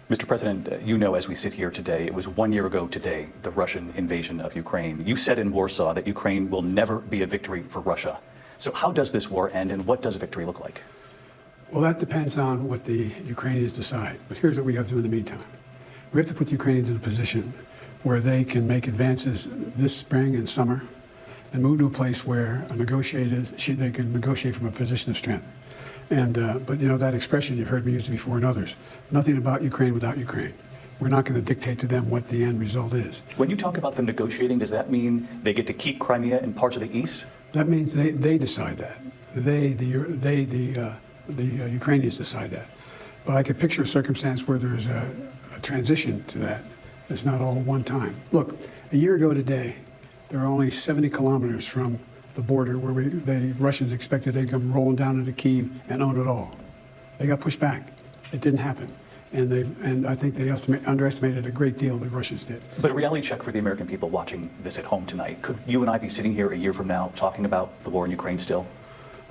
Mr. President, you know, as we sit here today, it was 1 year ago today, the Russian invasion of Ukraine. You said in Warsaw that Ukraine will never be a victory for Russia. So how does this war end, and what does a victory look like? Well, that depends on what the Ukrainians decide. But here's what we have to do in the meantime. We have to put the Ukrainians in a position where they can make advances this spring and summer and move to a place where they can negotiate from a position of strength. But you know, that expression, you've heard me use it before and others, nothing about Ukraine without Ukraine. We're not going to dictate to them what the end result is. When you talk about them negotiating, does that mean they get to keep Crimea and parts of the east? That means they decide that. The Ukrainians decide that. But I could picture a circumstance where there's a transition to that. It's not all at one time. Look, a year ago today, there were only 70 kilometers from the border where the Russians expected they'd come rolling down into Kyiv and own it all. They got pushed back. It didn't happen. And I think they underestimated a great deal, the Russians did. But a reality check for the American people watching this at home tonight. Could you and I be sitting here a year from now talking about the war in Ukraine still?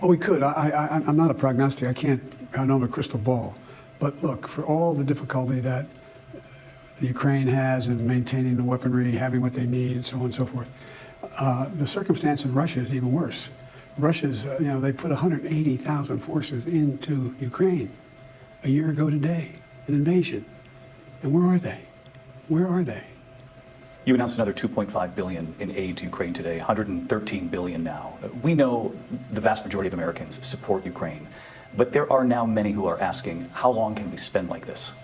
Well, we could. I'm not a prognostic. I don't have a crystal ball. But look, for all the difficulty that the Ukraine has in maintaining the weaponry, having what they need, and so on and so forth, the circumstance in Russia is even worse. Russia's, they put 180,000 forces into Ukraine a year ago today, an invasion. And where are they? Where are they? You announced another $2.5 billion in aid to Ukraine today, $113 billion now. We know the vast majority of Americans support Ukraine, but there are now many who are asking, how long can we spend like this?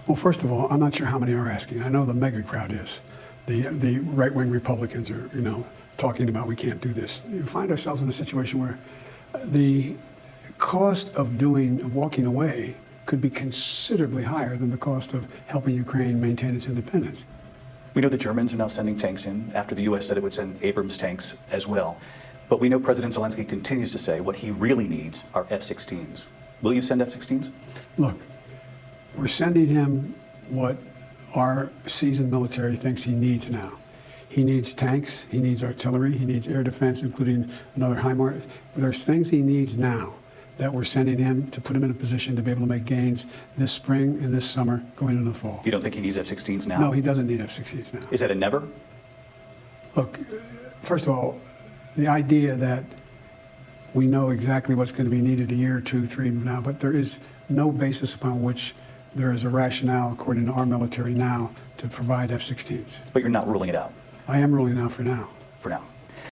Well, first of all, I'm not sure how many are asking. I know the mega crowd is. The right-wing Republicans are, talking about we can't do this. We find ourselves in a situation where the cost of walking away could be considerably higher than the cost of helping Ukraine maintain its independence. We know the Germans are now sending tanks in after the U.S. said it would send Abrams tanks as well. But we know President Zelensky continues to say what he really needs are F-16s. Will you send F-16s? Look, we're sending him what our seasoned military thinks he needs now. He needs tanks, he needs artillery, he needs air defense, including another HIMARS. There's things he needs now that we're sending him to put him in a position to be able to make gains this spring and this summer going into the fall. You don't think he needs F-16s now? No, he doesn't need F-16s now. Is that a never? Look, first of all, the idea that we know exactly what's going to be needed a year, 2, 3 from now, but there is no basis upon which there is a rationale, according to our military now, to provide F-16s. But you're not ruling it out? I am ruling it out for now. For now.